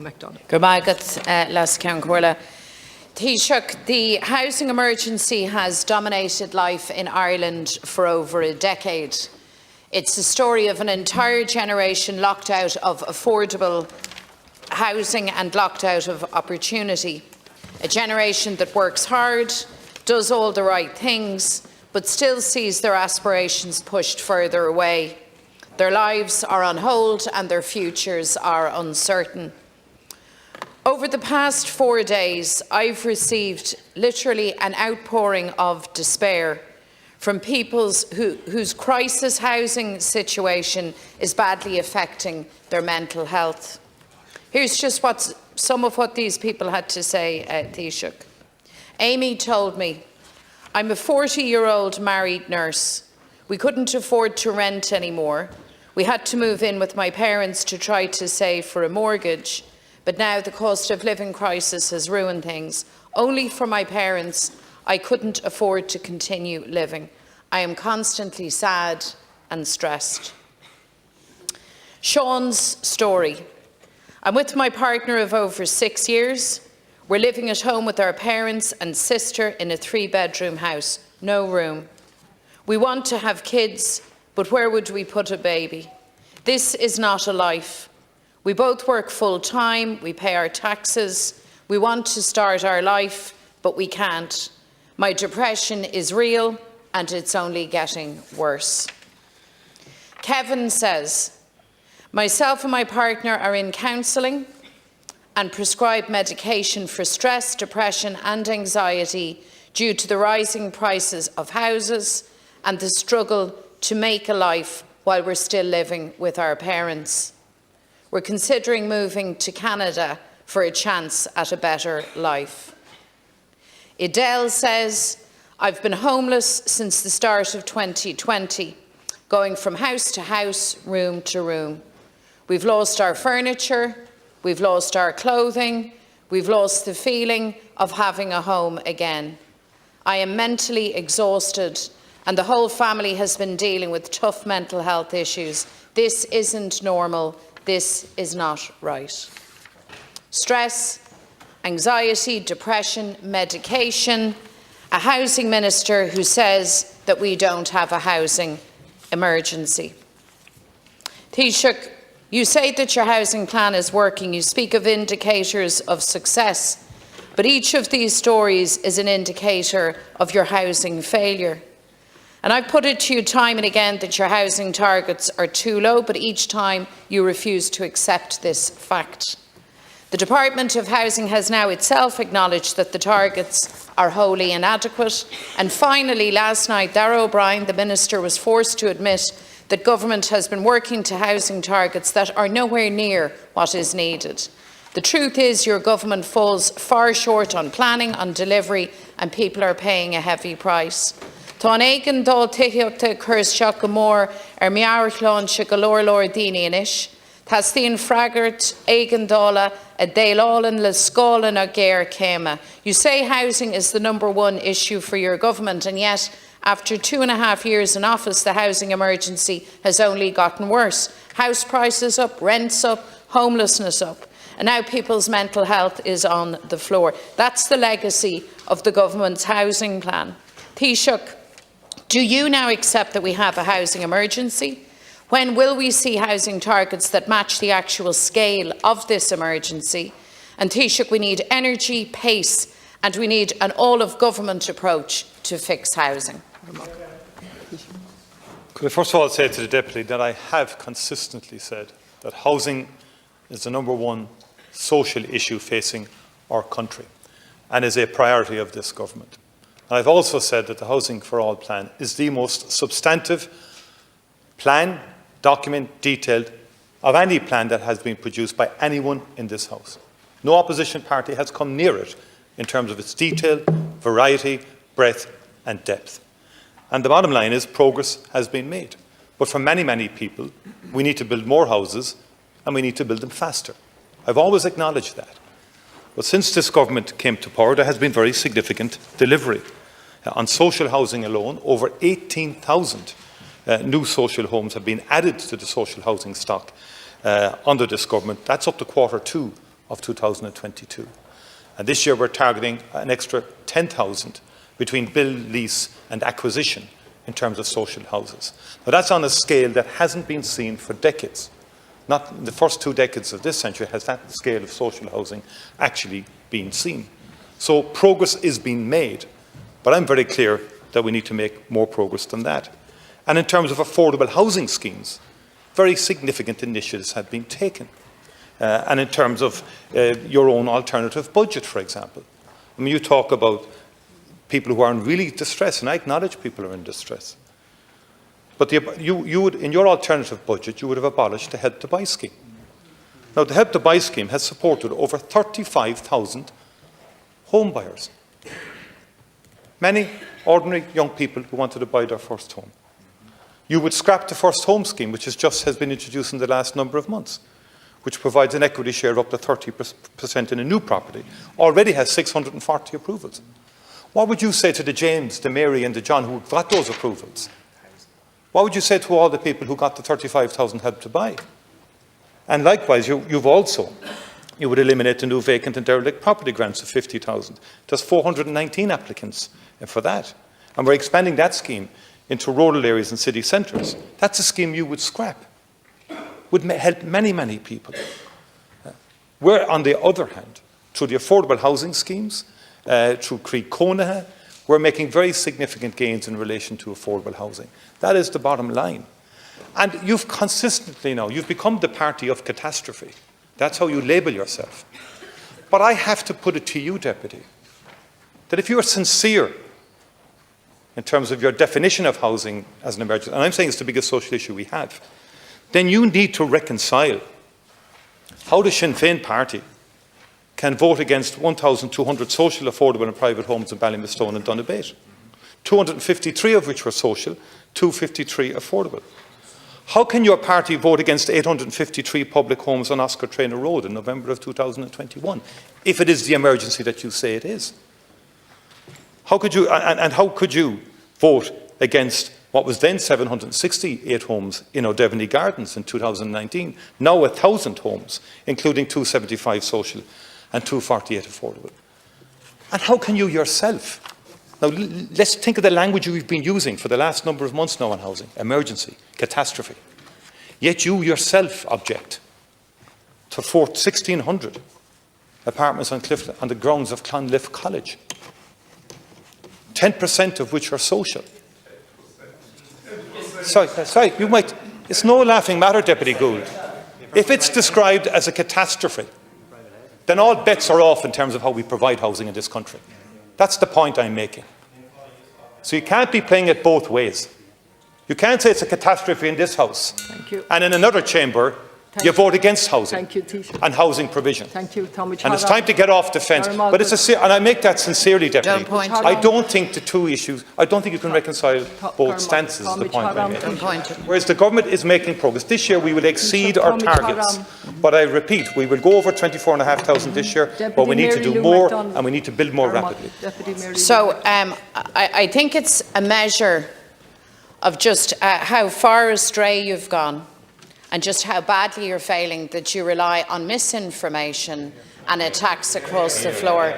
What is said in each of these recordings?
McDonald. Taoiseach, the housing emergency has dominated life in Ireland for over a decade. It's the story of an entire generation locked out of affordable housing and locked out of opportunity. A generation that works hard, does all the right things, but still sees their aspirations pushed further away. Their lives are on hold and their futures are uncertain. Over the past 4 days, I've received literally an outpouring of despair from people whose crisis housing situation is badly affecting their mental health. Here's just some of what these people had to say, Taoiseach. Amy told me, "I'm a 40-year-old married nurse. We couldn't afford to rent anymore. We had to move in with my parents to try to save for a mortgage. But now the cost of living crisis has ruined things. Only for my parents, I couldn't afford to continue living. I am constantly sad and stressed." Sean's story. "I'm with my partner of over 6 years. We're living at home with our parents and sister in a 3-bedroom house, no room. We want to have kids, but where would we put a baby? This is not a life. We both work full-time, we pay our taxes, we want to start our life, but we can't. My depression is real and it's only getting worse." Kevin says, "Myself and my partner are in counselling and prescribed medication for stress, depression and anxiety due to the rising prices of houses and the struggle to make a life while we're still living with our parents. We're considering moving to Canada for a chance at a better life." Adele says, "I've been homeless since the start of 2020, going from house to house, room to room. We've lost our furniture, we've lost our clothing, we've lost the feeling of having a home again. I am mentally exhausted and the whole family has been dealing with tough mental health issues. This isn't normal. This is not right." Stress, anxiety, depression, medication, a housing minister who says that we don't have a housing emergency. Taoiseach, you say that your housing plan is working. You speak of indicators of success, but each of these stories is an indicator of your housing failure. And I've put it to you time and again that your housing targets are too low, but each time you refuse to accept this fact. The Department of Housing has now itself acknowledged that the targets are wholly inadequate. And finally, last night, Darragh O'Brien, the Minister, was forced to admit that government has been working to housing targets that are nowhere near what is needed. The truth is your government falls far short on planning, on delivery, and people are paying a heavy price. Tá éigean dul tithiachta chuirseach go mór meabhrachláin se go leor daoine inis. Tá stíon freagart éigean dála a déileálan le scálan a géir céime. You say housing is the #1 issue for your government, and yet after 2.5 years in office, the housing emergency has only gotten worse. House prices up, rents up, homelessness up. And now people's mental health is on the floor. That's the legacy of the government's housing plan. Taoiseach, do you now accept that we have a housing emergency? When will we see housing targets that match the actual scale of this emergency? And Taoiseach, we need energy, pace, and we need an all-of-government approach to fix housing. Could I first of all say to the Deputy that I have consistently said that housing is the #1 social issue facing our country and is a priority of this government. And I've also said that the Housing for All plan is the most substantive plan, document, detailed of any plan that has been produced by anyone in this House. No opposition party has come near it in terms of its detail, variety, breadth and depth. And the bottom line is progress has been made. But for many, many people, we need to build more houses and we need to build them faster. I've always acknowledged that. But since this government came to power, there has been very significant delivery. On social housing alone, over 18,000 new social homes have been added to the social housing stock under this government. That's up to Q2 of 2022. And this year we're targeting an extra 10,000 between build, lease and acquisition in terms of social houses. Now that's on a scale that hasn't been seen for decades. Not in the first 2 decades of this century has that scale of social housing actually been seen. So progress is being made, but I'm very clear that we need to make more progress than that. And in terms of affordable housing schemes, very significant initiatives have been taken. And in terms of your own alternative budget, for example. I mean, you talk about people who are in really distress, and I acknowledge people are in distress. But you would, in your alternative budget, you would have abolished the Help to Buy scheme. Now, the Help to Buy scheme has supported over 35,000 home buyers. Many ordinary young people who wanted to buy their first home. You would scrap the First Home scheme, which has been introduced in the last number of months, which provides an equity share of up to 30% in a new property, already has 640 approvals. What would you say to the James, the Mary and the John who got those approvals? What would you say to all the people who got the 35,000 Help to Buy? And likewise, you would eliminate the new vacant and derelict property grants of 50,000. There's 419 applicants for that. And we're expanding that scheme into rural areas and city centres. That's a scheme you would scrap. Would help many, many people. Where, on the other hand, through the affordable housing schemes, through Creed Conaha, we're making very significant gains in relation to affordable housing. That is the bottom line. And you've consistently now, you've become the party of catastrophe. That's how you label yourself. But I have to put it to you, Deputy, that if you are sincere in terms of your definition of housing as an emergency, and I'm saying it's the biggest social issue we have, then you need to reconcile how the Sinn Féin party can vote against 1,200 social, affordable and private homes in Ballymastone and Donabate, 253 of which were social, 253 affordable. How can your party vote against 853 public homes on Oscar Traynor Road in November of 2021, if it is the emergency that you say it is? How could you, and how could you vote against what was then 768 homes in O'Devany Gardens in 2019, now 1,000 homes, including 275 social and 248 affordable? And how can you yourself, now let's think of the language you've been using for the last number of months now on housing, emergency, catastrophe, yet you yourself object to 1,600 apartments on the grounds of Clonliffe College, 10% of which are social. Sorry, you might, it's no laughing matter, Deputy Gould. If it's described as a catastrophe, then all bets are off in terms of how we provide housing in this country. That's the point I'm making. So you can't be playing it both ways. You can't say it's a catastrophe in this House, and in another chamber, you vote against housing and housing provision. Thank you, Tommy. And it's time to get off the fence. But it's and I make that sincerely, Deputy. I don't think the two issues, I don't think you can reconcile both stances, is the point I'm making. Whereas the government is making progress. This year we will exceed our targets. But I repeat, we will go over 24,500 this year, but we need to do more and we need to build more rapidly. So I think it's a measure of just how far astray you've gone, and just how badly you're failing, that you rely on misinformation and attacks across the floor,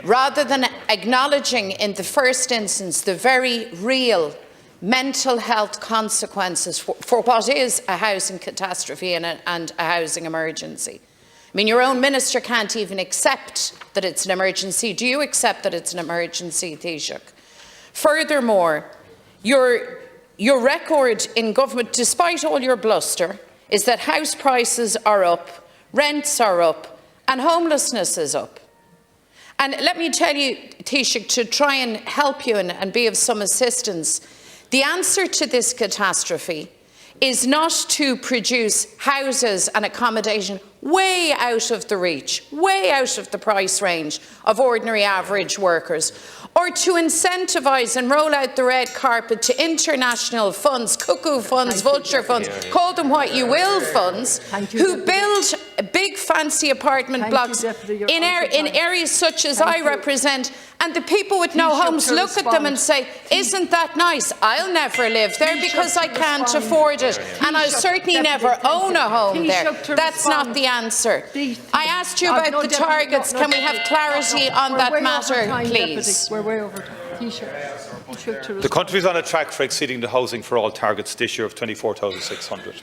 rather than acknowledging in the first instance the very real mental health consequences for what is a housing catastrophe and a housing emergency. I mean, your own minister can't even accept that it's an emergency. Do you accept that it's an emergency, Taoiseach? Furthermore, your record in government, despite all your bluster, is that house prices are up, rents are up, and homelessness is up. And let me tell you, Taoiseach, to try and help you and be of some assistance, the answer to this catastrophe is not to produce houses and accommodation way out of the reach, way out of the price range of ordinary average workers, or to incentivise and roll out the red carpet to international funds, cuckoo funds, vulture funds, call them what you will, funds, who build big fancy apartment blocks in areas such as I represent, and the people with no homes look at them and say, isn't that nice? I'll never live there because I can't afford it, and I'll certainly never own a home there. That's not the answer. I asked you about the targets. Can we have clarity on that matter, please? We're way over time. The country is on a track for exceeding the housing for all targets this year of 24,600.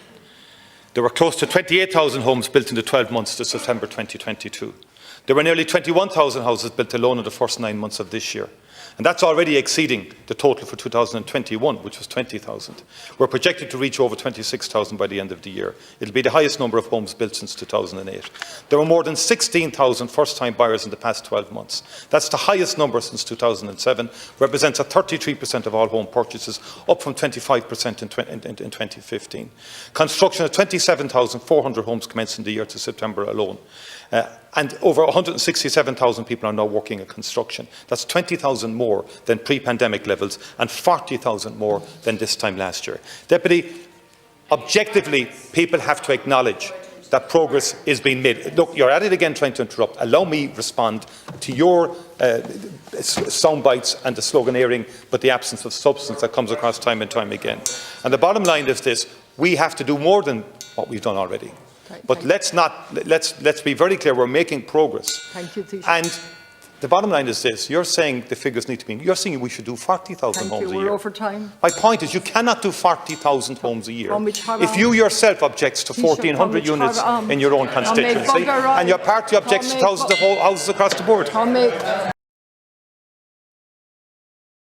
There were close to 28,000 homes built in the 12 months to September 2022. There were nearly 21,000 houses built alone in the first 9 months of this year. And that's already exceeding the total for 2021, which was 20,000. We're projected to reach over 26,000 by the end of the year. It'll be the highest number of homes built since 2008. There were more than 16,000 first-time buyers in the past 12 months. That's the highest number since 2007, represents a 33% of all home purchases, up from 25% in 2015. Construction of 27,400 homes commenced in the year to September alone. And over 167,000 people are now working in construction. That's 20,000 more than pre-pandemic levels and 40,000 more than this time last year. Deputy, objectively, people have to acknowledge that progress is being made. Look, you're at it again trying to interrupt. Allow me respond to your sound bites and the sloganeering, but the absence of substance that comes across time and time again. And the bottom line is this: we have to do more than what we've done already. But let's be very clear, we're making progress. Thank you, Taoiseach. And the bottom line is this: you're saying the figures need to be, you're saying we should do 40,000 homes a year. We're over time. My point is you cannot do 40,000 homes a year if you yourself objects to 1,400 units in your own constituency and your party objects to thousands of houses across the board.